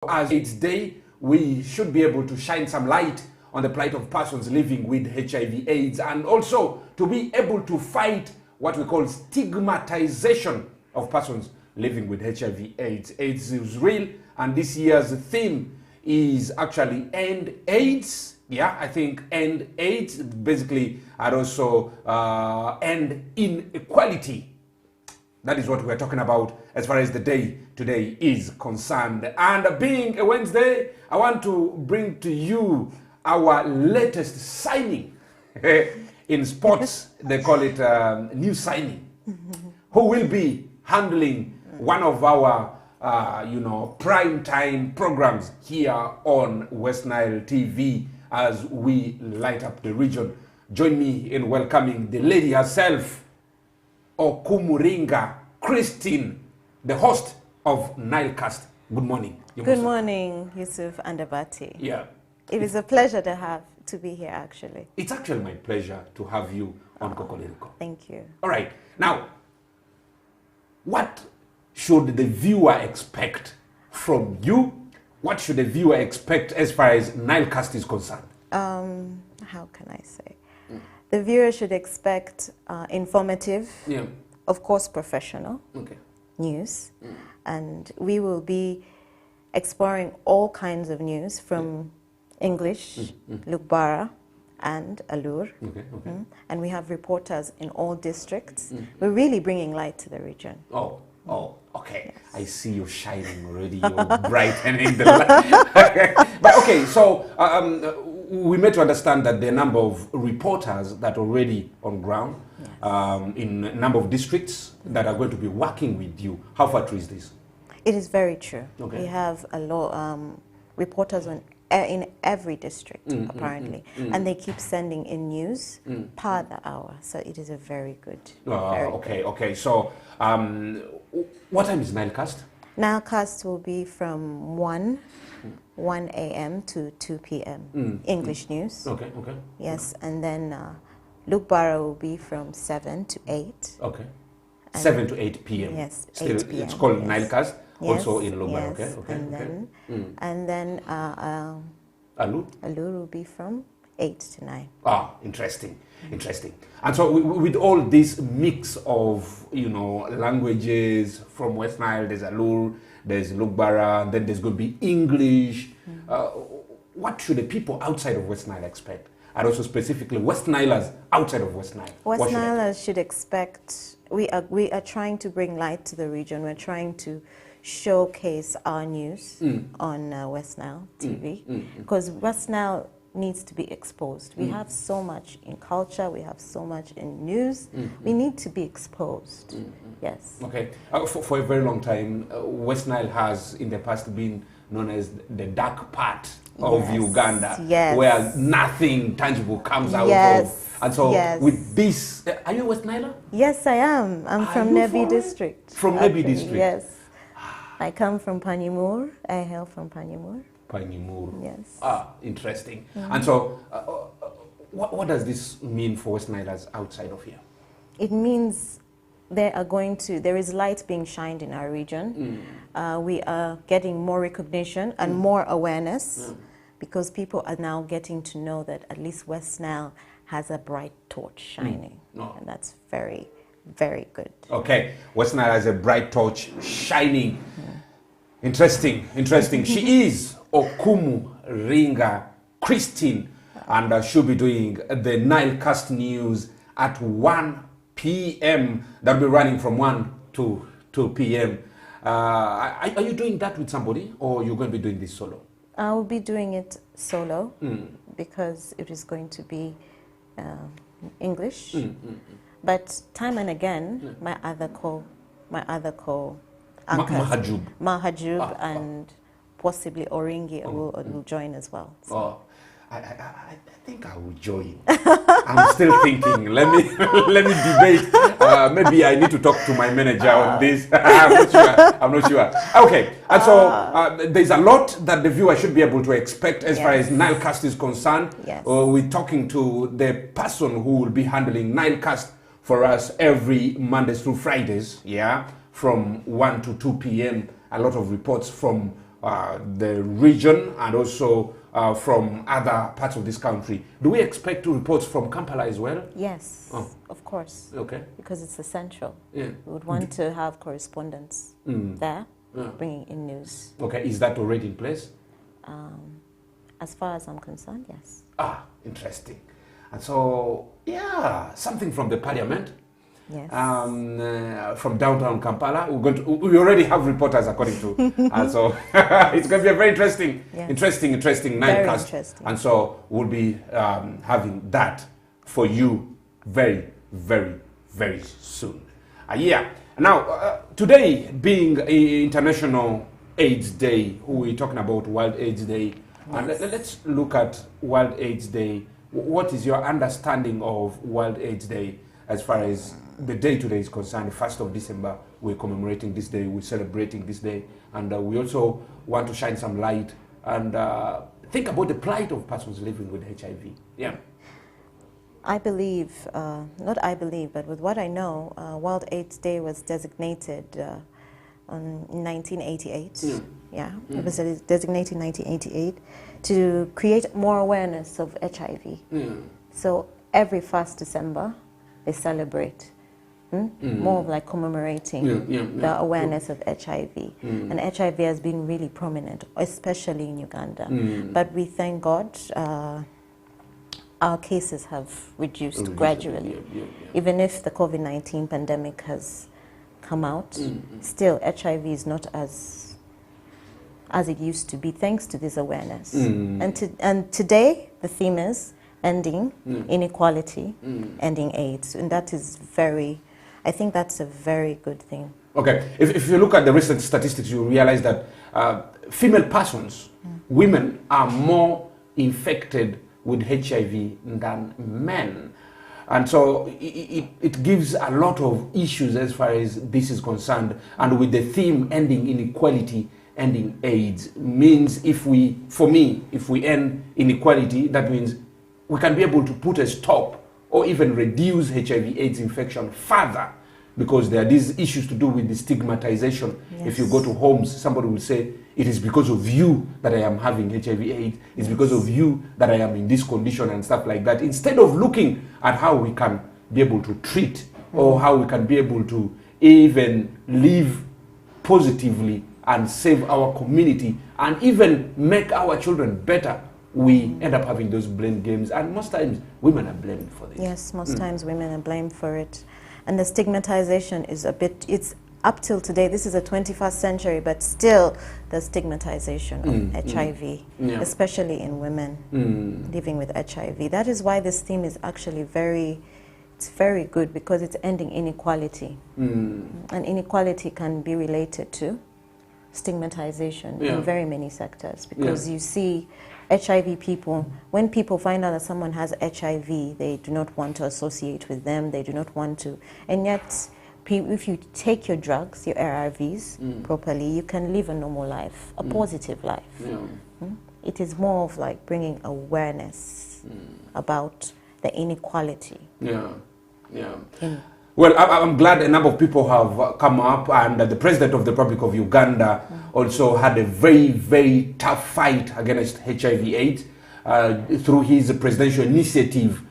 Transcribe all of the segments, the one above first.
As it's day, we should be able to shine some light on the plight of persons living with HIV/AIDS, and also to be able to fight what we call stigmatization of persons living with HIV/AIDS. AIDS is real, and this year's theme is actually End AIDS. Yeah, I think End AIDS, basically, and also End Inequality. That is what we're talking about as far as the day today is concerned. And being a Wednesday, I want to bring to you our latest signing. In sports, they call it new signing, who will be handling one of our prime time programs here on West Nile TV as we light up the region. Join me in welcoming the lady herself, Kokoliriko Christine, the host of Nilecast. Good morning. Good morning, Yusuf and Abati. Yeah. It is a pleasure to be here, actually. It's actually my pleasure to have you on Kokoliriko. Thank you. All right. Now, what should the viewer expect from you? What should the viewer expect as far as Nilecast is concerned? How can I say? The viewer should expect informative, of course professional, news, and we will be exploring all kinds of news from English, Lugbarra, and Alur. And we have reporters in all districts. We're really bringing light to the region. Oh, okay. Yes. I see you shining already. You're brightening the light. But okay, so we made to understand that there are a number of reporters that are already on ground in a number of districts that are going to be working with you. How far true is this? It is very true. Okay. We have a lot reporters in every district, apparently. And they keep sending in news per the hour. So it is a very good. Okay. So what time is Nilecast? Nilecast will be from 1 a.m. to 2 p.m. English news. Okay. Yes, and then Lugbarra will be from 7 to 8. Okay. 7 to 8 p.m. Yes, Still, 8 p.m. It's called Nilecast. Yes, also in Lugbarra. Yes. Okay. And then Alur will be from 8 to 9. Interesting. And so with all this mix of languages from West Nile, there's Alur, there's Lugbarra, then there's going to be English. What should the people outside of West Nile expect? And also specifically West Nilers outside of West Nile. West Nilers should expect, we are trying to bring light to the region. We're trying to showcase our news on West Nile TV, because West Nile needs to be exposed. We have so much in culture, we have so much in news. We need to be exposed. Yes. Okay. For a very long time, West Nile has in the past been known as the dark part of Uganda, where nothing tangible comes out of. And so with this, are you a West Niler? Yes, I am. I'm from Nebi district. From Nebi district? Yes. I come from Panyimur. I hail from Panyimur. Panyimur. Yes. Interesting. And so what does this mean for West Nilers outside of here? It means there is light being shined in our region. We are getting more recognition and more awareness because people are now getting to know that at least West Nile has a bright torch shining. And that's very, very good. Okay, West Nile has a bright torch shining. Interesting. She is Kokoliriko Christine, and she'll be doing the Nilecast news at 1 p.m. That'll be running from 1 to 2 p.m. Are you doing that with somebody, or you're going to be doing this solo? I will be doing it solo because it is going to be English. But time and again, my other co anchors, Mahajub and possibly Oringi will join as well. So. I think I will join. I'm still thinking. Let me debate. Maybe I need to talk to my manager on this. I'm not sure. Okay, and so there's a lot that the viewer should be able to expect as far as Nilecast is concerned. Yes. We're talking to the person who will be handling Nilecast for us every Mondays through Fridays. Yeah, from 1 to 2 p.m. A lot of reports from the region and also from other parts of this country. Do we expect reports from Kampala as well? Yes, of course. Okay. Because it's essential. Yeah. We would want to have correspondents there, bringing in news. Okay, is that already in place? As far as I'm concerned, yes. Ah, interesting. And so, yeah, something from the parliament. Yes. From downtown Kampala. We already have reporters according to, so it's going to be a very interesting, interesting nightcast. Interesting. And so we'll be having that for you very, very, very soon. Yeah. Now, today being International AIDS Day, we're talking about World AIDS Day. And let's look at World AIDS Day. What is your understanding of World AIDS Day as far as the day today is concerned? 1st of December, we're commemorating this day, we're celebrating this day, and we also want to shine some light and think about the plight of persons living with HIV. Yeah. I believe, not I believe, but with what I know, World AIDS Day was designated in 1988. It was designated in 1988 to create more awareness of HIV. So every 1st December, they celebrate. More of like commemorating the awareness of HIV. And HIV has been really prominent, especially in Uganda. But we thank God our cases have reduced gradually. Even if the COVID-19 pandemic has come out, still HIV is not as it used to be, thanks to this awareness. And today, the theme is ending inequality, ending AIDS. And that is I think that's a very good thing. Okay, if you look at the recent statistics, you realize that female persons, women, are more infected with HIV than men. And so it gives a lot of issues as far as this is concerned. And with the theme ending inequality, ending AIDS, means if we end inequality, that means we can be able to put a stop or even reduce HIV/AIDS infection further, because there are these issues to do with the stigmatization. Yes. If you go to homes, somebody will say, it is because of you that I am having HIV/AIDS, it's because of you that I am in this condition and stuff like that. Instead of looking at how we can be able to treat or how we can be able to even live positively and save our community and even make our children better, we end up having those blame games, and most times women are blamed for this. Yes, most times women are blamed for it. And the stigmatization is it's up till today, this is the 21st century, but still the stigmatization of HIV, especially in women living with HIV. That is why this theme is actually very good, because it's ending inequality. And inequality can be related to stigmatization in very many sectors, because you see HIV people, when people find out that someone has HIV, they do not want to associate with them, they do not want to, and yet if you take your drugs, your ARVs properly, you can live a normal life, a positive life. It is more of like bringing awareness about the inequality. Well, I'm glad a number of people have come up, and the President of the Republic of Uganda also had a very, very tough fight against HIV/AIDS through his presidential initiative,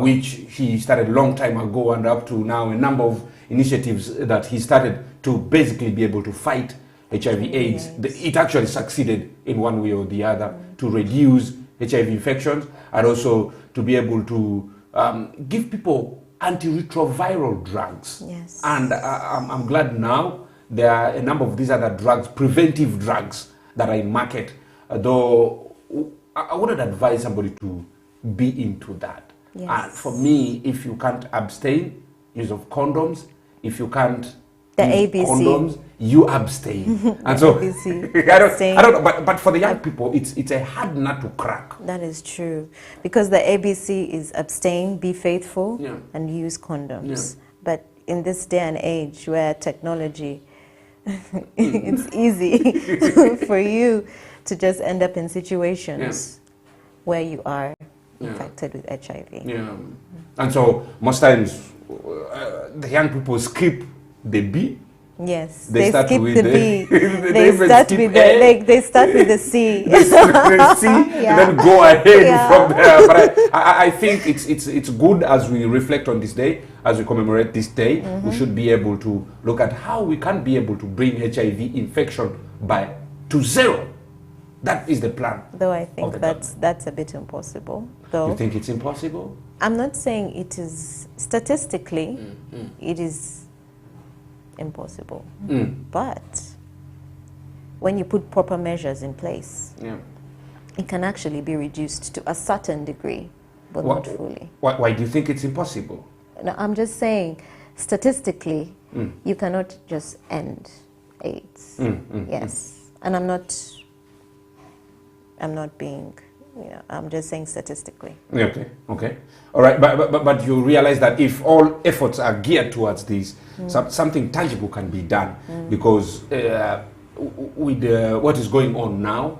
which he started a long time ago, and up to now a number of initiatives that he started to basically be able to fight HIV/AIDS. It actually succeeded in one way or the other to reduce HIV infections, and also to be able to give people antiretroviral drugs. Yes. And I'm glad now there are a number of these other drugs, preventive drugs, that are in market, though I wouldn't advise somebody to be into that. Yes. For me, if you can't abstain, use of condoms. If you can't the use ABC. condoms, you abstain. And so I don't know, but for the young people, it's a hard nut to crack. That is true, because the ABC is abstain, be faithful, and use condoms. But in this day and age where technology, it's easy for you to just end up in situations where you are infected with HIV. And so most times the young people skip the B Yes, They start skip with the the- B. they They even start skip with A. they start with the C. They see, Yeah. and then go ahead Yeah. from there. But I think it's good as we reflect on this day, as we commemorate this day, we should be able to look at how we can be able to bring HIV infection to zero. That is the plan. Though I think that's a bit impossible. Though You think it's impossible? I'm not saying it is statistically, it is impossible. But when you put proper measures in place, it can actually be reduced to a certain degree, but not fully. Why do you think it's impossible? No, I'm just saying, statistically, you cannot just end AIDS. Yes, and I'm not being, I'm just saying statistically. Okay. All right, but you realize that if all efforts are geared towards this, something tangible can be done, because with what is going on now,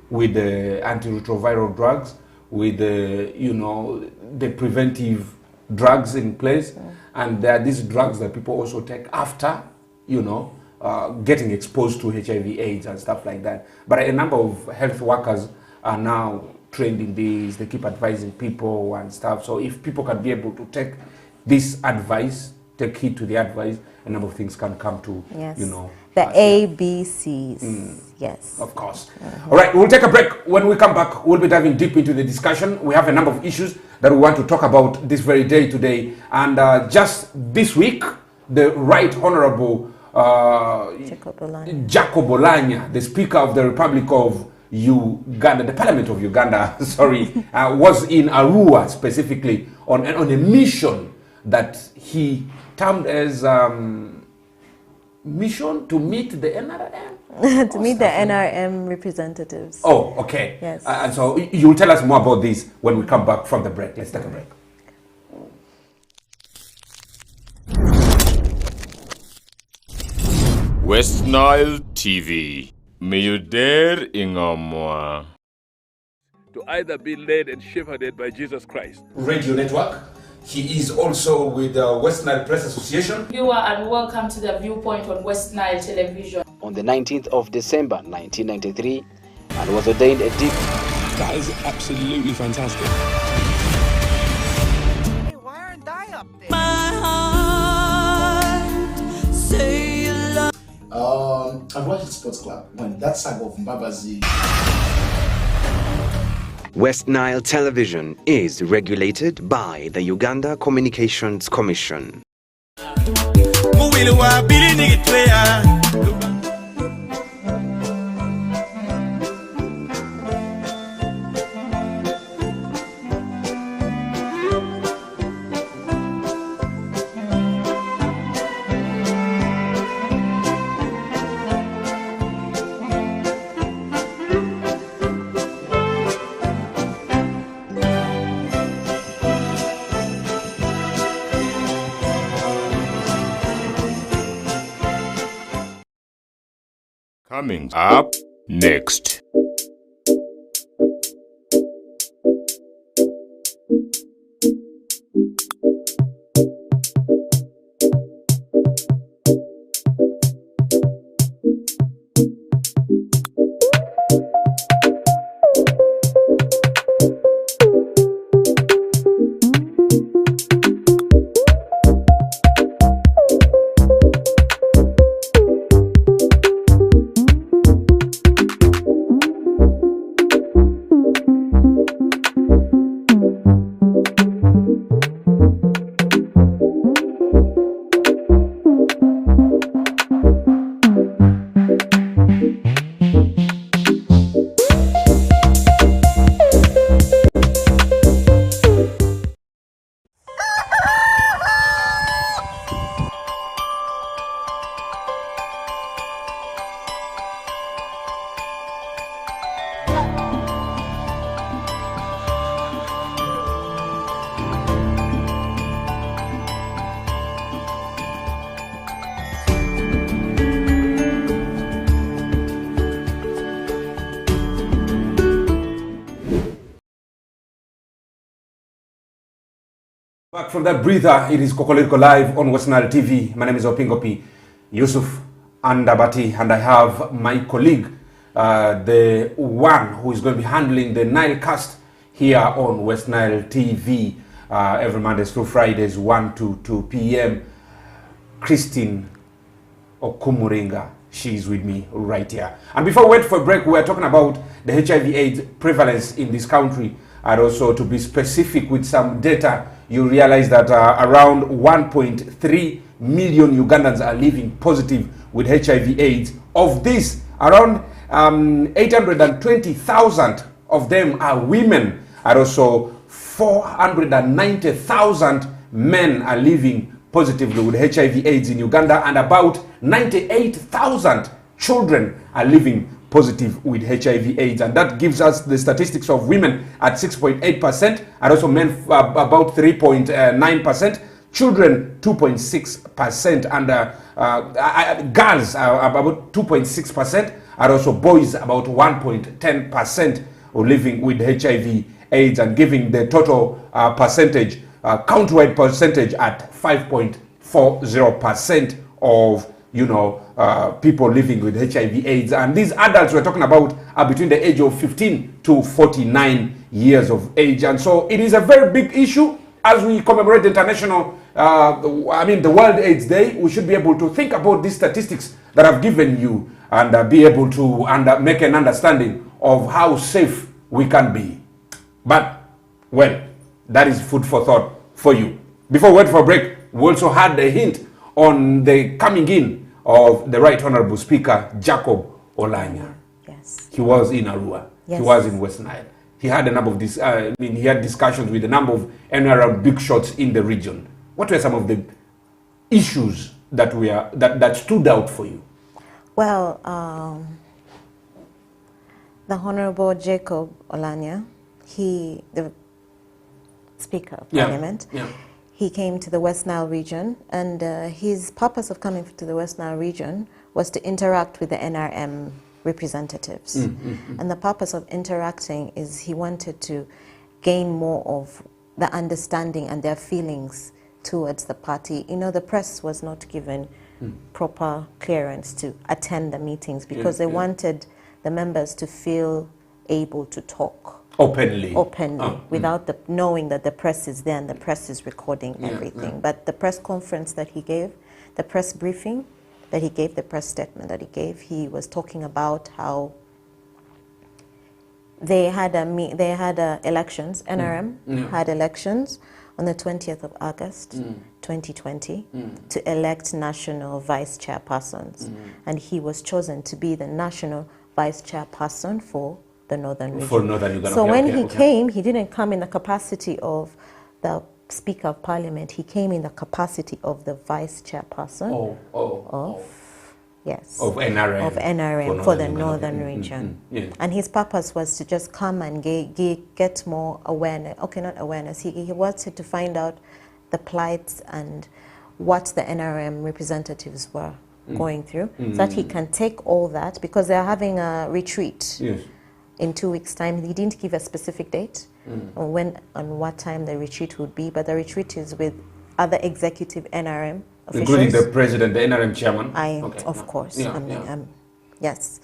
with the antiretroviral drugs, with the preventive drugs in place, and there are these drugs that people also take after, getting exposed to HIV/AIDS and stuff like that. But a number of health workers are now trained in this. They keep advising people and stuff. So if people can be able to take this advice, take heed to the advice, a number of things can come to, the ABCs. Yes. Of course. All right, we'll take a break. When we come back, we'll be diving deep into the discussion. We have a number of issues that we want to talk about this very day today. And just this week, the Right Honorable Jacob Olanya, the Speaker of the Republic of Uganda, the Parliament of Uganda, was in Arua specifically on a mission that he termed as mission to meet the NRM? To meet the NRM representatives. Oh, okay. Yes. And so you'll tell us more about this when we come back from the break. Let's take a break. West Nile TV. May you dare ingamwa. To either be led and shepherded by Jesus Christ. Radio Network. He is also with the West Nile Press Association. Viewer, and welcome to the Viewpoint on West Nile Television. On the 19th of December 1993, and was ordained a deep. That is absolutely fantastic. Hey, why aren't I up there? My heart, say you love. I've watched the Sports Club when that saga of Mbabazi. West Nile Television is regulated by the Uganda Communications Commission. Coming up next. Back from that breather, it is Kokoliriko live on West Nile TV. My name is Opingopi. Yusuf Andabati, and I have my colleague, the one who is going to be handling the Nilecast here on West Nile TV every Mondays through Fridays, 1 to 2 p.m. Christine Okumuringa. She's with me right here. And before we wait for a break, we are talking about the HIV/AIDS prevalence in this country, and also, to be specific with some data, you realize that around 1.3 million Ugandans are living positive with HIV/AIDS. Of this, around 820,000 of them are women, and also 490,000 men are living positively with HIV/AIDS in Uganda, and about 98,000 children are living positive with HIV/AIDS, and that gives us the statistics of women at 6.8%, and also men about 3.9%, children 2.6%, and girls are about 2.6%, and also boys about 1.10% are living with HIV/AIDS, and giving the total percentage, countrywide percentage at 5.40% of people living with HIV/AIDS. And these adults we're talking about are between the age of 15 to 49 years of age. And so it is a very big issue as we commemorate the international, the World AIDS Day. We should be able to think about these statistics that I've given you, and be able to make an understanding of how safe we can be. But, well, that is food for thought for you. Before we wait for a break, we also had a hint on the coming in of the Right Honorable Speaker Jacob Olanya. Yes. He was in Arua. Yes. He was in West Nile. He had a number of he had discussions with a number of NRM big shots in the region. What were some of the issues that that stood out for you? Well, the Honorable Jacob Olanya, the Speaker of Parliament, he came to the West Nile region, and his purpose of coming to the West Nile region was to interact with the NRM representatives. And the purpose of interacting is he wanted to gain more of the understanding and their feelings towards the party. The press was not given proper clearance to attend the meetings because they wanted the members to feel able to talk openly without knowing that the press is there and the press is recording everything. But the press conference that he gave, the press briefing that he gave, the press statement that he gave, he was talking about how they had elections. NRM had elections on the 20th of August 2020 to elect national vice chairpersons, and he was chosen to be the national vice chairperson for the Northern region. For Northern Uganda. So when he came, he didn't come in the capacity of the Speaker of Parliament. He came in the capacity of the Vice Chairperson of NRM for the Northern region. And his purpose was to just come and get more awareness. Okay, not awareness. He wanted to find out the plights and what the NRM representatives were going through, so that he can take all that, because they're having a retreat. In 2 weeks' time. He didn't give a specific date on when and what time the retreat would be, but the retreat is with other executive NRM officials. Including the president, the NRM chairman? Of course. Yes.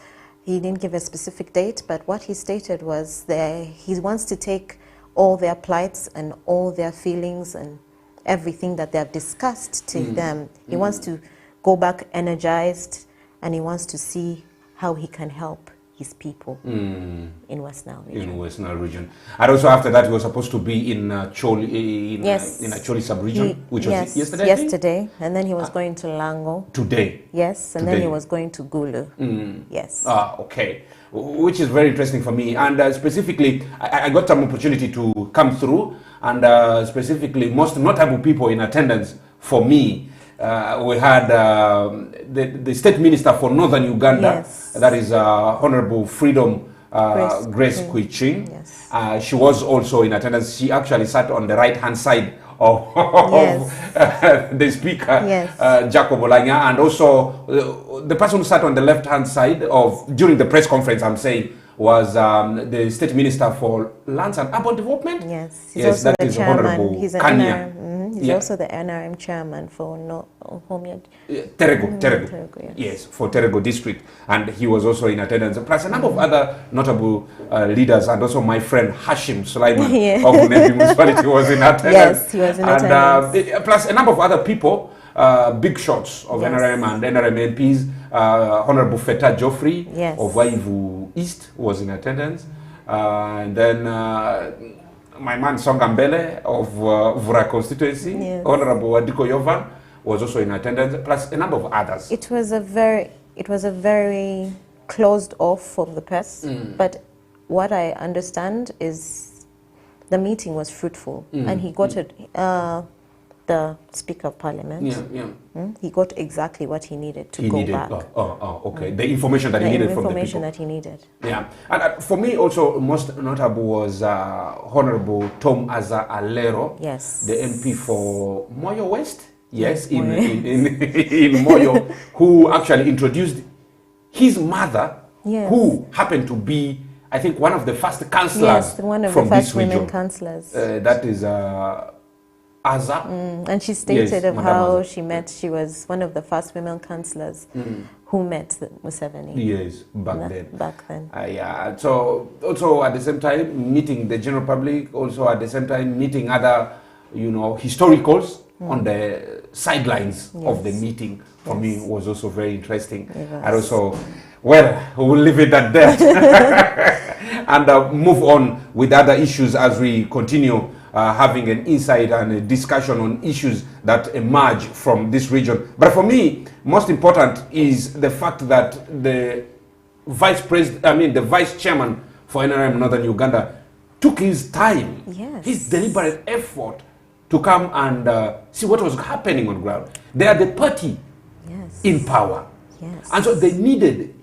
He didn't give a specific date, but what he stated was that he wants to take all their plights and all their feelings and everything that they have discussed to them. He wants to go back energized, and he wants to see how he can help his people in West Nile region. In West Nile region. And also after that, he was supposed to be in Acholi, in Acholi sub-region, which was yesterday? Yesterday, and then he was going to Lango. Today? Yes, and then he was going to Gulu. Yes. Okay. Which is very interesting for me. And specifically, I got some opportunity to come through, and specifically, most notable people in attendance for me. We had the State Minister for Northern Uganda, that is Honorable Freedom Grace Kwiching. She was also in attendance. She actually sat on the right-hand side of the Speaker, Jacob Olanya, and also the person who sat on the left-hand side during the press conference, I'm saying, was the State Minister for Lands and Urban Development. Yes, he's also the chairman. He's an Kanya. He's also the NRM chairman for Terego, yes, for Terego district, and he was also in attendance. Plus a number of other notable leaders, and also my friend Hashim Sulaiman of Nebi Municipality was in attendance. Yes, he was in attendance. Plus a number of other people, big shots of NRM and NRM MPs. Honorable Feta Joffrey of Waivu East was in attendance, and then my man Songambele of Vura constituency, Honorable Wadiko Yovan was also in attendance, plus a number of others. It was a very closed off for the press, but what I understand is the meeting was fruitful, and he got it. The Speaker of Parliament, he got exactly what he needed to go back. Okay. The information that he needed from the people. The information that he needed. Yeah. And for me also, most notable was Honorable Tom Aza Alero, the MP for Moyo West, in Moyo, who actually introduced his mother, who happened to be, I think, one of the first councillors one of from the first this region. women councillors. That is Aza. And she stated of how she met, she was one of the first women councillors who met Museveni. Yes, back then. Yeah. So also at the same time meeting the general public, also at the same time meeting other, historicals on the sidelines of the meeting. For me was also very interesting. And also, well, we'll leave it at that and move on with other issues as we continue having an insight and a discussion on issues that emerge from this region. But for me, most important is the fact that the vice chairman for NRM Northern Uganda took his time, his deliberate effort to come and see what was happening on ground. They are the party in power. And so they needed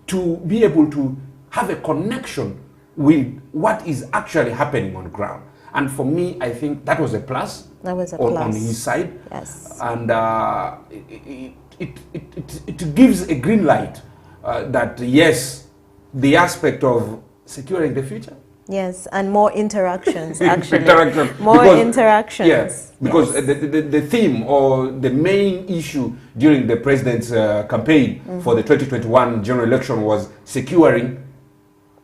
to be able to have a connection with what is actually happening on ground. And for me, I think that was a plus. That was a plus on his side. Yes. And it gives a green light that yes, the aspect of securing the future. Yes, and more interactions actually. More interactions. Yes, because the theme or the main issue during the president's campaign for the 2021 general election was securing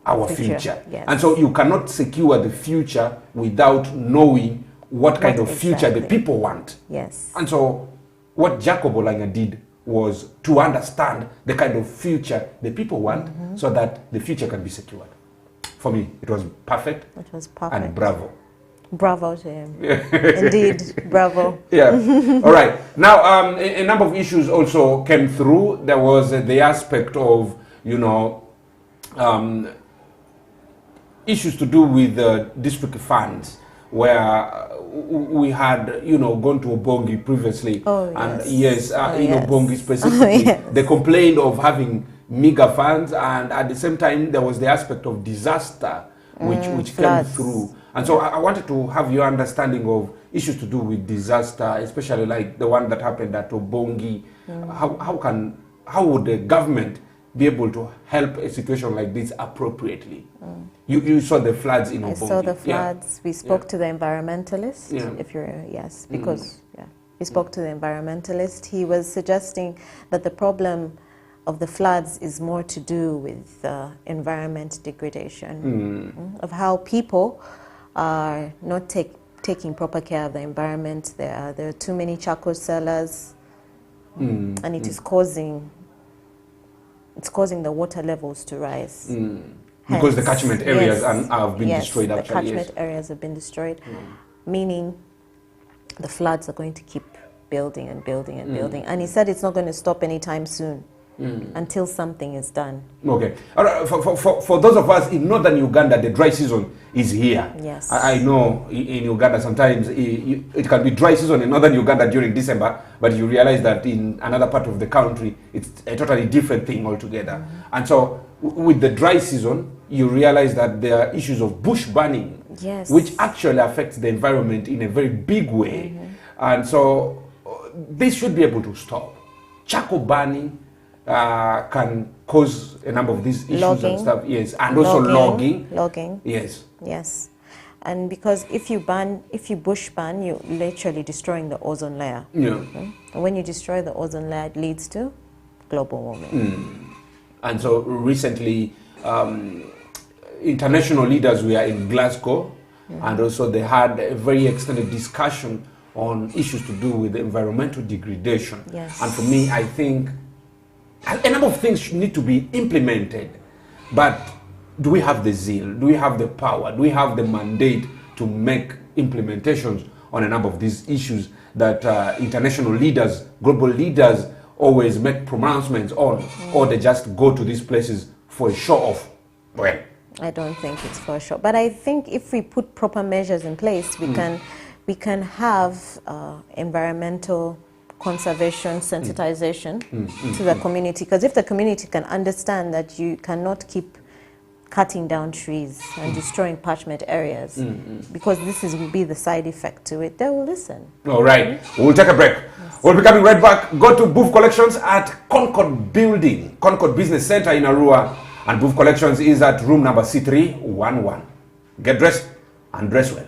our future. And so you cannot secure the future without knowing what kind of future the people want. Yes. And so what Jacob Olanya did was to understand the kind of future the people want so that the future can be secured. For me, it was perfect. It was perfect. And bravo. Bravo to him. Indeed, bravo. Yeah. All right. Now, a number of issues also came through. There was the aspect of, issues to do with district funds, where we had, gone to Obongi previously. Obongi specifically. They complained of having meager funds, and at the same time, there was the aspect of disaster, which came through. And so I wanted to have your understanding of issues to do with disaster, especially like the one that happened at Obongi. How would the government be able to help a situation like this appropriately? You saw the floods in Obongi. I saw the floods. We spoke to the environmentalist. We spoke to the environmentalist. He was suggesting that the problem of the floods is more to do with environment degradation, of how people are not taking proper care of the environment. There are too many charcoal sellers, and it is causing the water levels to rise. Because the catchment areas have been destroyed. The catchment areas have been destroyed, meaning the floods are going to keep building and building and building. And he said it's not going to stop anytime soon until something is done. Okay. All right. For those of us in northern Uganda, the dry season is here. Yes. I know in Uganda sometimes it can be dry season in northern Uganda during December, but you realize that in another part of the country, it's a totally different thing altogether. And so with the dry season, you realize that there are issues of bush burning, which actually affects the environment in a very big way. And so this should be able to stop. Charcoal burning can cause a number of these issues and stuff. Yes, and also logging. Logging. Yes. Yes. And because if you bush ban, you're literally destroying the ozone layer. Yeah. And when you destroy the ozone layer, it leads to global warming. And so recently, international leaders were in Glasgow, and also they had a very extended discussion on issues to do with environmental degradation. Yes. And for me, I think a number of things need to be implemented, but do we have the zeal? Do we have the power? Do we have the mandate to make implementations on a number of these issues that international leaders, global leaders always make pronouncements on, or they just go to these places for a show off? Well, I don't think it's for sure. But I think if we put proper measures in place, we can have environmental conservation sensitization to the community. Because if the community can understand that you cannot keep cutting down trees and destroying parchment areas, because will be the side effect to it, they will listen. All right, we'll take a break. Yes. We'll be coming right back. Go to Booth Collections at Concord Building, Concord Business Center in Arua. And Booth Collections is at room number C311. Get dressed and dress well.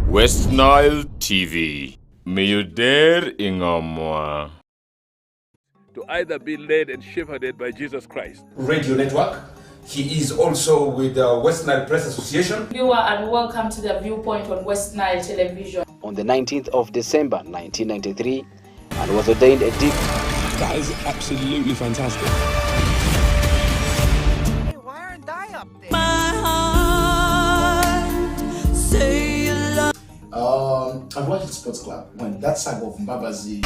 West Nile TV. May you dare ingamwa. To either be led and shepherded by Jesus Christ. Radio Network. He is also with the West Nile Press Association. Viewer, and welcome to the Viewpoint on West Nile Television. On the 19th of December 1993, and was ordained a deacon. That is absolutely fantastic. Hey, why aren't I up there? My heart, say you love. I've watched the Sports Club when that saga of Mbabazi.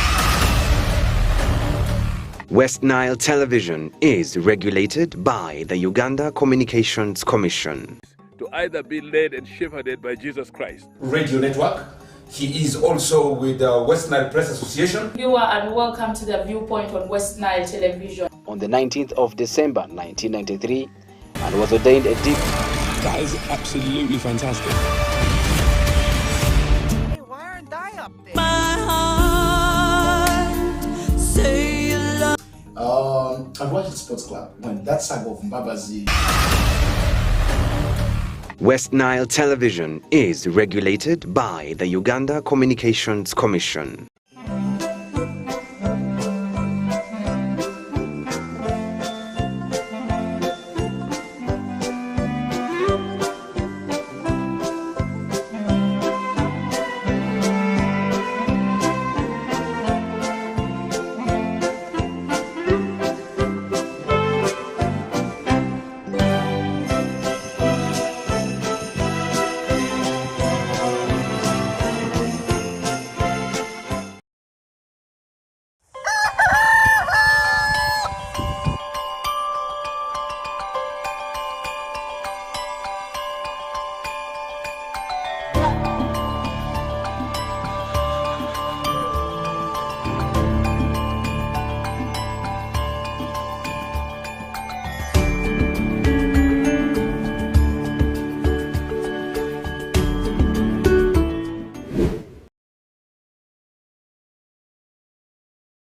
West Nile Television is regulated by the Uganda Communications Commission. To either be led and shepherded by Jesus Christ. Radio Network. He is also with the West Nile Press Association. Viewer, and welcome to the Viewpoint on West Nile Television. On the 19th of December 1993, and was ordained a deacon. That is absolutely fantastic. Hey, why aren't I up there? My heart, say you love. I've watched the Sports Club when that saga of Mbabazi. West Nile Television is regulated by the Uganda Communications Commission.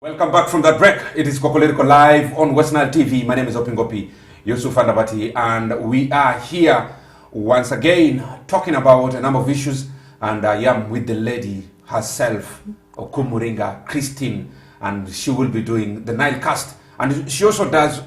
Welcome back from that break. It is Kokoliriko live on West Nile TV. My name is Opingopi Yusuf Andabati, and we are here once again talking about a number of issues, and I am with the lady herself, Okumuringa Christine, and she will be doing the Nilecast, and she also does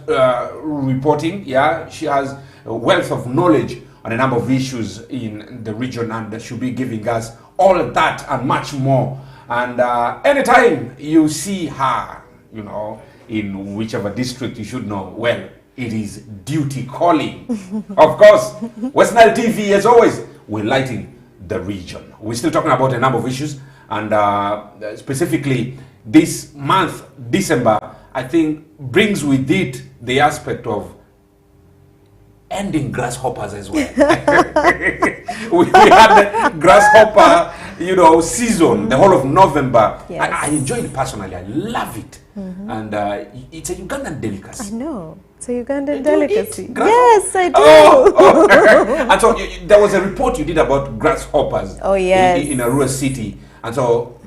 reporting. Yeah, she has a wealth of knowledge on a number of issues in the region, and she'll be giving us all of that and much more. And anytime you see her, you know, in whichever district, you should know, well, it is duty calling. Of course, West Nile TV, as always, we're lighting the region. We're still talking about a number of issues, and specifically this month, December, I think brings with it the aspect of ending grasshoppers as well. We had the grasshopper season, the whole of November. Yes. I enjoy it personally. I love it. And it's a Ugandan delicacy. I know. It's a Ugandan delicacy. Yes, I do. And so there was a report you did about grasshoppers. Oh, yes. In a rural city. And so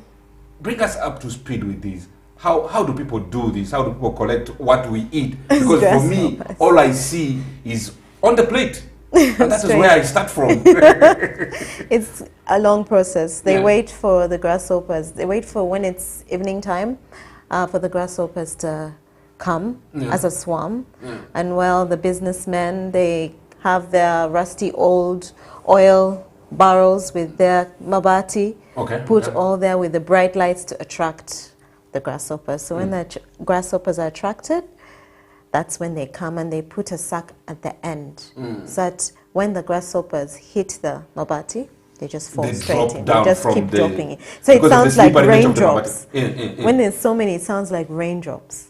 bring us up to speed with this. How do people do this? How do people collect what we eat? Because for me, all I see is on the plate. And that is where I start from. It's a long process. They wait for the grasshoppers. They wait for when it's evening time for the grasshoppers to come as a swarm. And while the businessmen, they have their rusty old oil barrels with their mabati, put all there with the bright lights to attract the grasshoppers. So when the grasshoppers are attracted, that's when they come and they put a sack at the end. So that when the grasshoppers hit the mabati, they just fall straight in. They just keep dropping it. So it sounds like raindrops. When there's so many, it sounds like raindrops.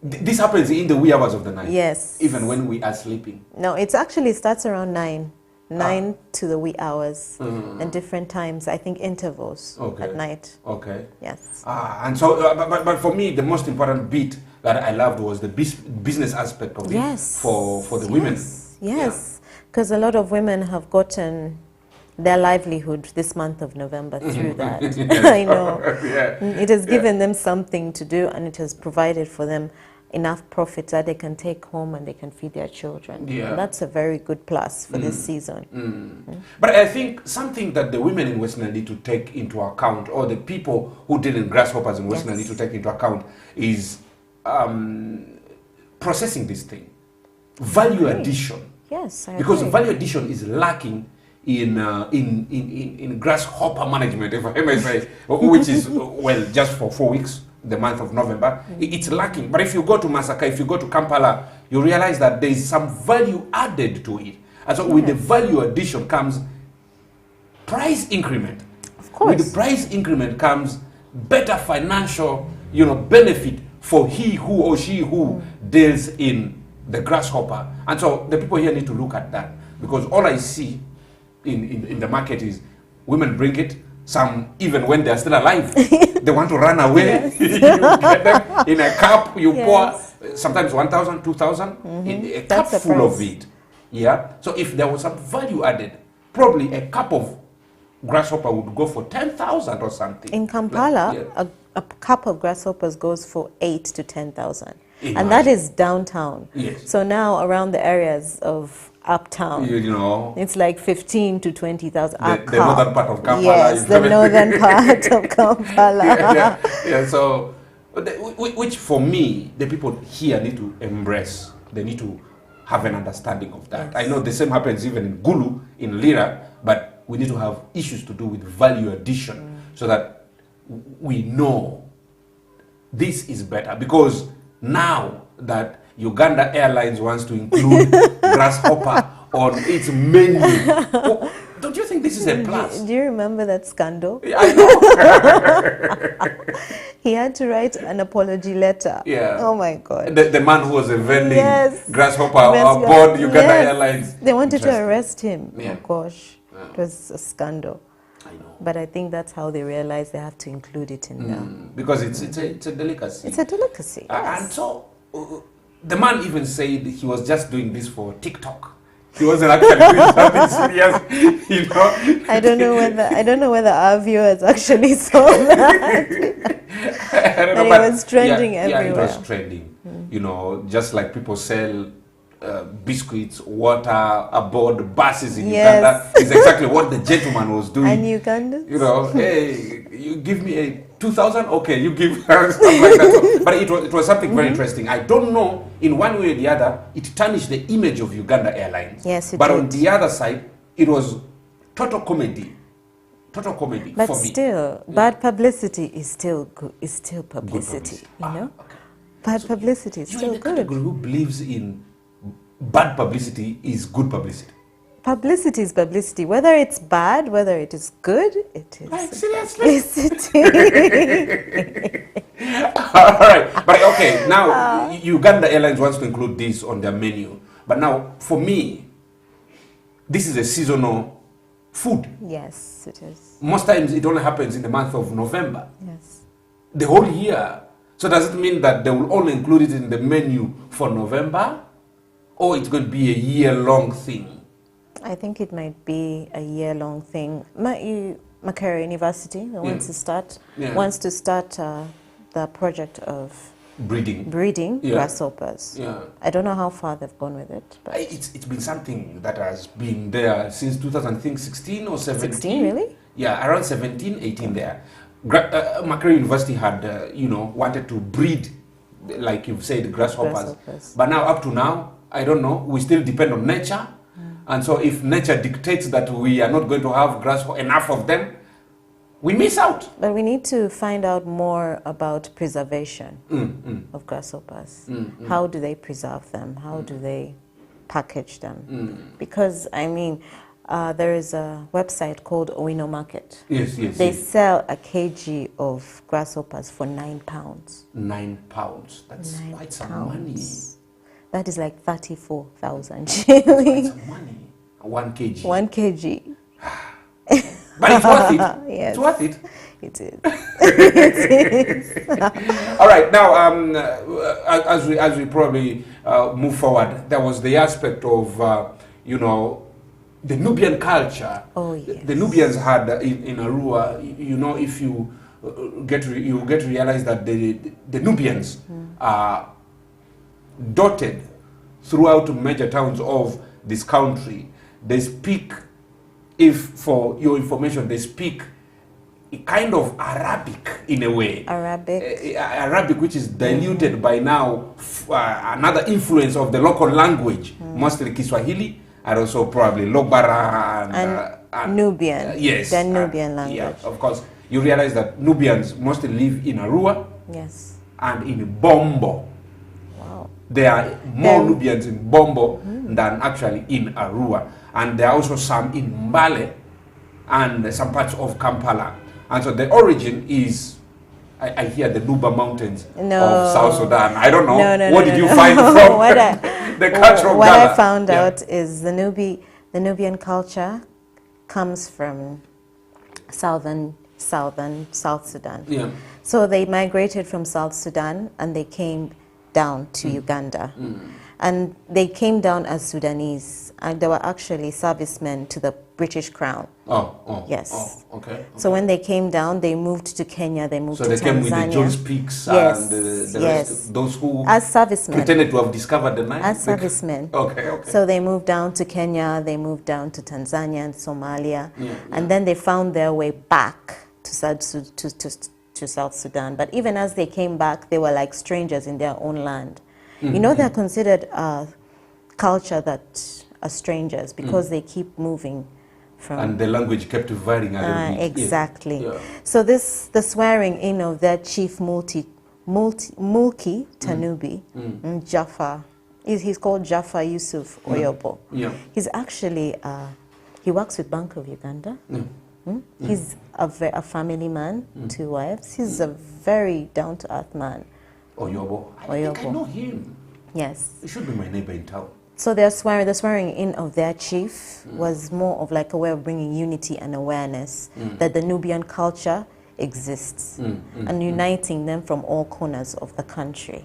This happens in the wee hours of the night? Yes. Even when we are sleeping? No, it actually starts around 9 to the wee hours and different times, I think intervals at night. Okay. Yes. And so, but for me, the most important bit that I loved was the business aspect of it for the women. Yes, because a lot of women have gotten their livelihood this month of November through that. I know. It has given them something to do, and it has provided for them enough profit that they can take home and they can feed their children. And that's a very good plus for this season. But I think something that the women in West Nile need to take into account, or the people who deal in grasshoppers in West Nile need to take into account, is processing this thing. Value addition. Yes, I because agree. value addition is lacking in grasshopper management, if I may say, which is, well, just for 4 weeks, the month of November, it's lacking. But if you go to Masaka, if you go to Kampala, you realize that there is some value added to it. And so with the value addition comes price increment. Of course. With the price increment comes better financial, benefit for he who or she who deals in the grasshopper. And so the people here need to look at that, because all I see in the market is women bring it, some even when they're still alive, they want to run away. You get them in a cup, you pour sometimes 1,000, 2,000 in a cup full of it. Yeah. So if there was some value added, probably a cup of grasshopper would go for 10,000 or something. In Kampala, a cup of grasshoppers goes for 8,000 to 10,000. And that is downtown. Yes. So now around the areas of uptown, it's like 15,000 to 20,000. The northern part of Kampala. Yes, the northern part of Kampala. So, which for me, the people here need to embrace. They need to have an understanding of that. I know the same happens even in Gulu, in Lira, but we need to have issues to do with value addition so that we know this is better. Because now that Uganda Airlines wants to include grasshopper on its menu, don't you think this is a plus? Do you remember that scandal? I know. He had to write an apology letter. Yeah. Oh my God. The man who was vending grasshopper aboard Uganda Airlines. They wanted to arrest him. Yeah. Oh gosh. It was a scandal. I know. But I think that's how they realized they have to include it in there. Because it's a delicacy. It's a delicacy. Yes. And so the man even said he was just doing this for TikTok. He wasn't actually doing something serious, I don't know whether our viewers actually saw that. But it was trending everywhere. Yeah, it was trending. Just like people sell biscuits, water aboard buses in Uganda, is exactly what the gentleman was doing. And Ugandans? Hey, you give me a 2,000, okay, you give her stuff like that. So, but it was something very interesting. I don't know, in one way or the other, it tarnished the image of Uganda Airlines. Yes, it but did. On the other side, it was total comedy. Total comedy but for me. But still, bad publicity is still good. Is still publicity. Okay. Bad publicity is still good. You're in the category who believes in bad publicity is good publicity. Publicity is publicity. Whether it's bad, whether it is good, it is seriously? All right. But okay, now Uganda Airlines wants to include this on their menu. But now, for me, this is a seasonal food. Yes, it is. Most times it only happens in the month of November. Yes. The whole year. So does it mean that they will only include it in the menu for November? Or it's going to be a year-long thing? I think it might be a year-long thing. Makerere University wants to start the project of breeding grasshoppers. Yeah. I don't know how far they've gone with it, but It's been something that has been there since 2016 or 17. 16, really? Yeah, around 17, 18 there. Makerere University had, wanted to breed, like you've said, grasshoppers. But now, up to now, I don't know. We still depend on nature. And so if nature dictates that we are not going to have enough of them, we miss out. But we need to find out more about preservation of grasshoppers. How do they preserve them? How do they package them? Because, I mean, there is a website called Owino Market. Yes. They sell a kg of grasshoppers for £9. £9. That's quite some money. That is like 34,000 shillings. That's some money. 1 kg. 1 kg. But it's worth it. Yes. It's worth it. It is. All right. Now, as we probably move forward, there was the aspect of the Nubian culture. Oh yes. The Nubians had in Arua. If you get to realize that the Nubians are dotted throughout major towns of this country. They speak, for your information, they speak a kind of Arabic in a way. Arabic, which is diluted by now another influence of the local language, mostly Kiswahili, and also probably Logbara and Nubian. Yes. The Nubian language. Yeah, of course. You realize that Nubians mostly live in Arua. Yes. And in Bombo. There are more Nubians in Bombo than actually in Arua. And there are also some in Mbale and some parts of Kampala. And so the origin is, I hear, the Nuba Mountains of South Sudan. I don't know. What did you find from the culture of What Ghana? I found out is the Nubian culture comes from South Sudan. Yeah. So they migrated from South Sudan and they came down to Uganda. And they came down as Sudanese, and they were actually servicemen to the British Crown. Yes. Okay. So when they came down, they moved to Kenya, they moved to Tanzania. So they came with the Jones Peaks and the rest, those who as servicemen, pretended to have discovered the Nile? As servicemen. Okay. So they moved down to Kenya, they moved down to Tanzania and Somalia, and then they found their way back to South Sudan. But even as they came back, they were like strangers in their own land. They're considered a culture that are strangers because they keep moving from... And the language kept varying a little bit. Exactly. Yeah. So the swearing in of their chief Mulki Tanubi, Jaffa, he's called Jaffa Yusuf Oyobo. Yeah. He's actually, he works with Bank of Uganda. He's a family man, 2 wives. He's a very down-to-earth man. Oyobo. I think I know him. Yes. He should be my neighbor in town. So the swearing in of their chief was more of like a way of bringing unity and awareness that the Nubian culture exists and uniting them from all corners of the country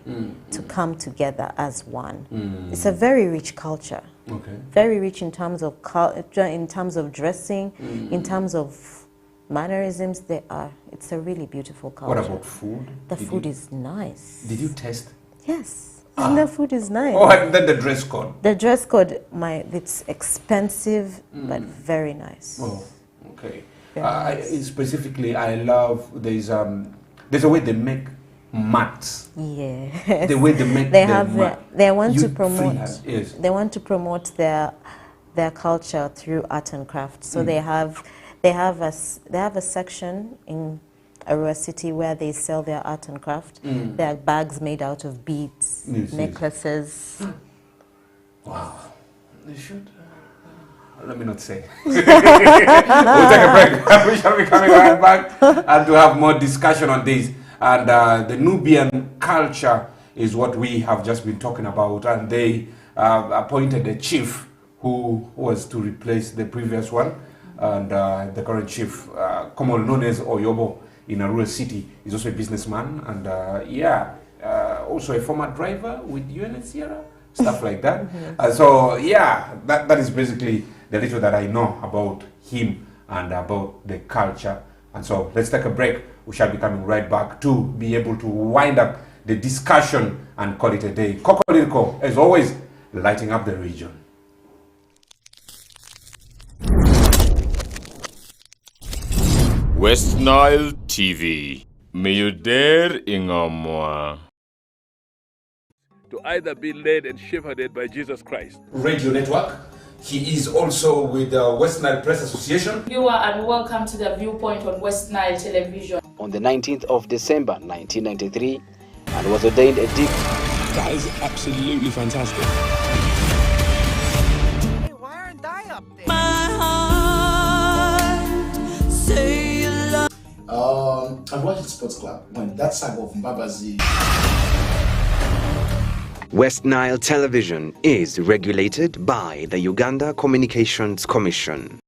to come together as one. It's a very rich culture. Okay. Very rich in terms of dressing, in terms of mannerisms. It's a really beautiful culture. What about food? The food is nice. Did you taste? Yes. And the food is nice. Oh, and then the dress code. The dress code, it's expensive, but very nice. Oh, okay. Nice. Specifically, I love there's a way they make mats. Yeah. The way they make they want to promote. Yes. They want to promote their culture through art and craft. So they have a section in Arua City where they sell their art and craft. There are bags made out of beads, necklaces. Wow. They should. Let me not say. We'll take a break. We shall be coming right back and to have more discussion on this. And the Nubian culture is what we have just been talking about. And they appointed a chief who was to replace the previous one. and the current chief, commonly known as Oyobo in a rural city, is also a businessman, and also a former driver with UNHCR, stuff like that. So yeah, that is basically the little that I know about him and about the culture. And so let's take a break. We shall be coming right back to be able to wind up the discussion and call it a day. Kokoliriko, as always, lighting up the region. West Nile TV. May you dare ingamwa. To either be led and shepherded by Jesus Christ. Radio Network. He is also with the West Nile Press Association. Viewer, and welcome to the Viewpoint on West Nile Television. On the 19th of December 1993, and was ordained a deacon. That is absolutely fantastic. Hey, why aren't I up there? My heart, say you love. I've watched the Sports Club when that saga of Mbabazi. West Nile Television is regulated by the Uganda Communications Commission.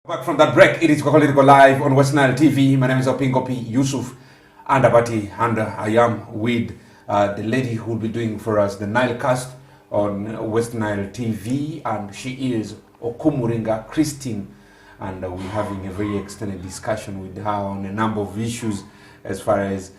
Back from that break, it is Kokoliriko live on West Nile TV. My name is Opingopi Yusuf Andabati, and I am with the lady who will be doing for us the Nilecast on West Nile TV, and she is Okumuringa Christine, and we're having a very extended discussion with her on a number of issues as far as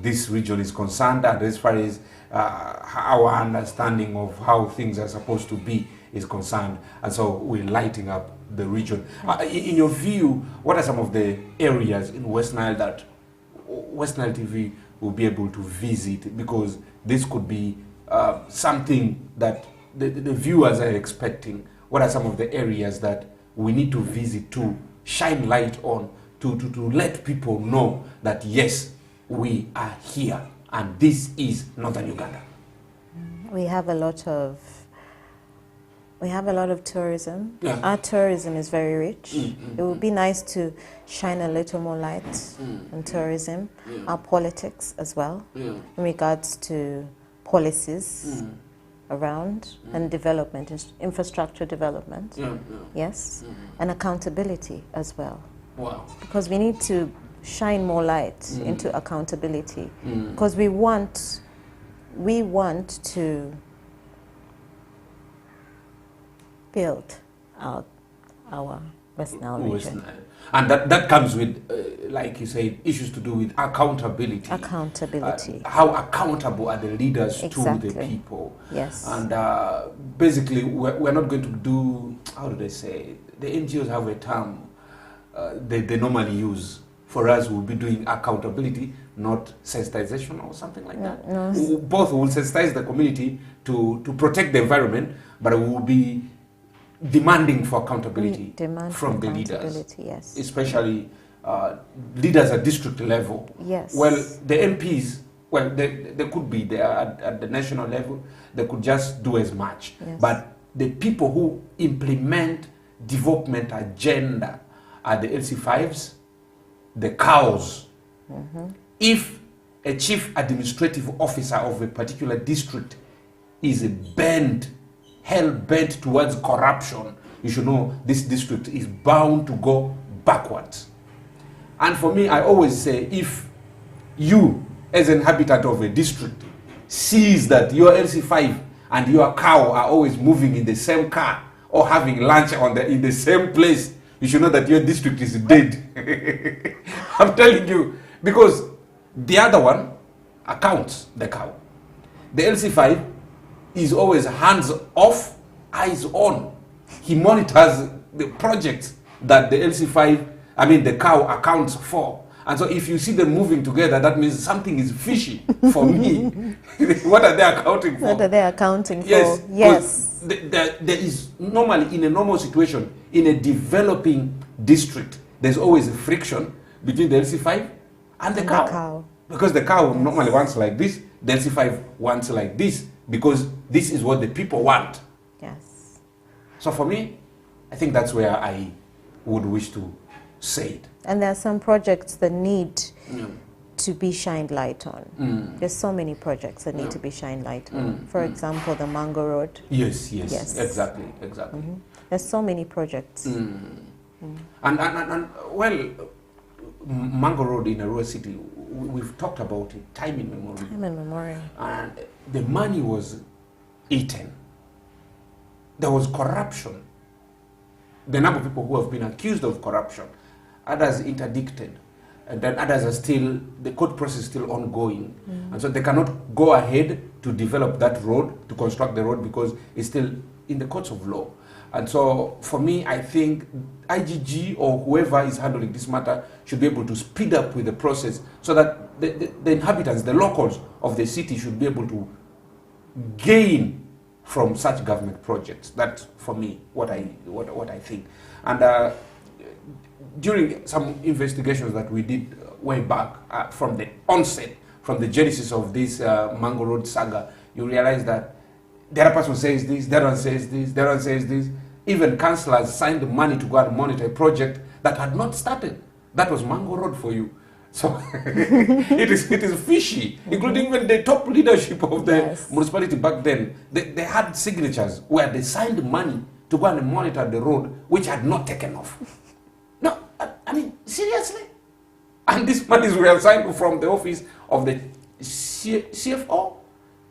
this region is concerned, and as far as our understanding of how things are supposed to be is concerned. And so we're lighting up the region. In your view, what are some of the areas in West Nile that West Nile TV will be able to visit? Because this could be something that the viewers are expecting. What are some of the areas that we need to visit to shine light on, to let people know that yes, we are here and this is Northern Uganda? We have a lot of tourism. Yeah. Our tourism is very rich. It would be nice to shine a little more light on tourism. Our politics as well, in regards to policies around and development, infrastructure development. Yes, and accountability as well. Wow. Because we need to shine more light into accountability, because we want to build our West Nile region. And that comes with, like you said, issues to do with accountability. Accountability. How accountable are the leaders Exactly. to the people? Yes. And basically, we're not going to do, how do they say, the NGOs have a term they normally use. For us, we'll be doing accountability, not sensitization or something like that. No. Both will sensitize the community to protect the environment, but we will be demanding for accountability from the leaders, yes. especially leaders at district level. Yes. Well, the MPs, well, they could be there at the national level. They could just do as much. Yes. But the people who implement development agenda are the LC5s, the cows if a chief administrative officer of a particular district is hell-bent towards corruption, you should know this district is bound to go backwards. And for me, I always say, if you, as an inhabitant of a district, sees that your LC5 and your cow are always moving in the same car or having lunch in the same place, you should know that your district is dead. I'm telling you, because the other one accounts the cow. The LC5 is always hands off, eyes on. He monitors the projects that the cow accounts for. And so if you see them moving together, that means something is fishy for me. What are they accounting for? What are they accounting for? Yes. Yes. There is normally, in a normal situation, in a developing district, there's always a friction between the LC5 and the cow. Because the cow normally wants like this, the LC5 wants like this, because this is what the people want. Yes. So for me, I think that's where I would wish to say it. And there are some projects that need to be shined light on. There's so many projects that need to be shined light on. For example, the Mango Road. Yes, exactly. There's so many projects. And well, Mango Road in Arua City, we've talked about it time immemorial. And the money was eaten. There was corruption. The number of people who have been accused of corruption, others interdicted, and then others are still, the court process is still ongoing. And so they cannot go ahead to develop that road, to construct the road, because it's still in the courts of law. And so for me, I think IGG or whoever is handling this matter should be able to speed up with the process so that the inhabitants, the locals of the city should be able to gain from such government projects. That's, for me, what I think. And during some investigations that we did way back, from the onset, from the genesis of this Mango Road saga, you realize that the other person says this, the other one says this, the other one says this. Even councillors signed money to go and monitor a project that had not started. That was Mango Road for you. So it is fishy, including even the top leadership of the municipality back then. They had signatures where they signed money to go and monitor the road, which had not taken off. No, I mean, seriously? And these monies were signed from the office of the CFO,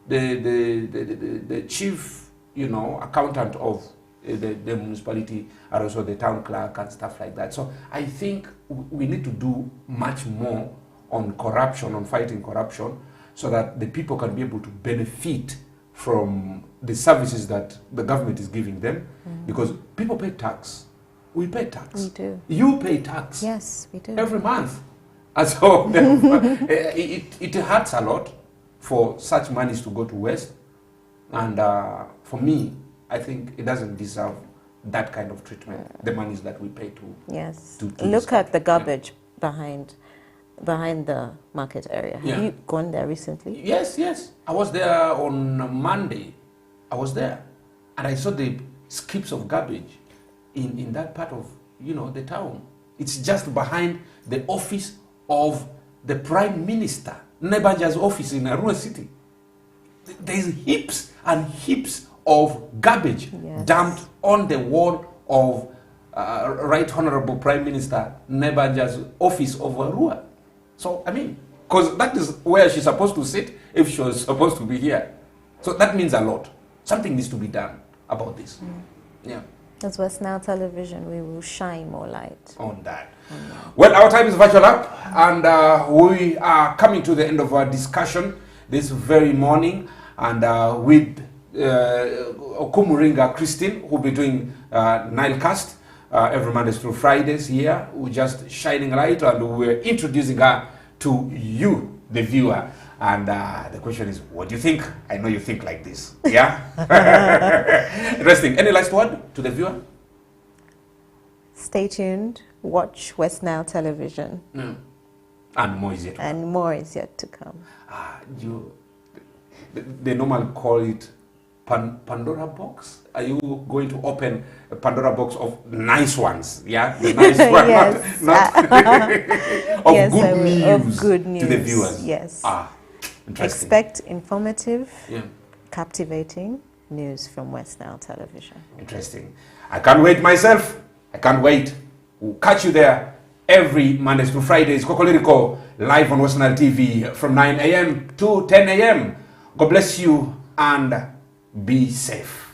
the chief, accountant of the municipality, and also the town clerk and stuff like that. So I think we need to do much more on corruption, on fighting corruption, so that the people can be able to benefit from the services that the government is giving them, because people pay tax. We pay tax. We do. You pay tax. Yes, we do. Every month. And so it hurts a lot for such monies to go to waste. And for me, I think it doesn't deserve that kind of treatment, the monies that we pay to. Yes. To look at the garbage behind the market area. Have you gone there recently? Yes. I was there on Monday. I was there. And I saw the skips of garbage in that part of, the town. It's just behind the office of the Prime Minister, Nebanja's office in Arua City. There's heaps and heaps of garbage dumped on the wall of Right Honorable Prime Minister Nebanja's office of Arua. So, I mean, because that is where she's supposed to sit if she was supposed to be here. So that means a lot. Something needs to be done about this. Yeah. As West Nile Television, we will shine more light on that. Well, our time is virtual up, and we are coming to the end of our discussion this very morning, and with Okumuringa Christine, who will be doing Nilecast every Mondays through Fridays here. We're just shining light, and we're introducing her to you, the viewer. And the question is, what do you think? I know you think like this. Yeah? Interesting. Any last word to the viewer? Stay tuned. Watch West Nile Television. And more is yet to come. And more is yet to come. They normally call it Pandora box? Are you going to open a Pandora box of nice ones? Yeah, the nice one, yes. not of, yes, good news of good news to the viewers. Yes. Interesting. Expect informative, captivating news from West Nile Television. Interesting. I can't wait myself. I can't wait. We'll catch you there every Mondays to Fridays. Kokoliriko live on West Nile TV from 9 a.m. to 10 a.m. God bless you and be safe.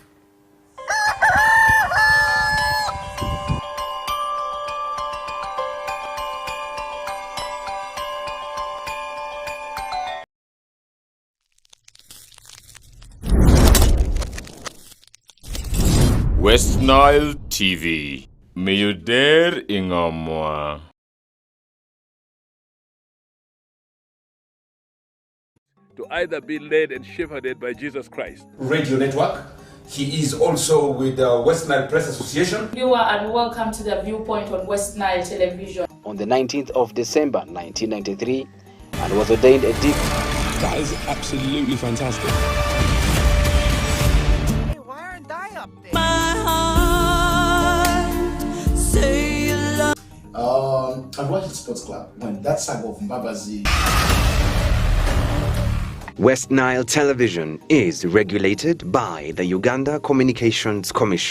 West Nile TV. Mayuder Ingamwa. To either be led and shepherded by Jesus Christ. Radio Network. He is also with the West Nile Press Association. Viewer, and welcome to the Viewpoint on West Nile Television. On the 19th of December 1993 and was ordained a deacon. That is absolutely fantastic. Hey, why aren't I up there? My heart, say you love. I've watched the Sports Club when that saga of Mbabazi. West Nile Television is regulated by the Uganda Communications Commission.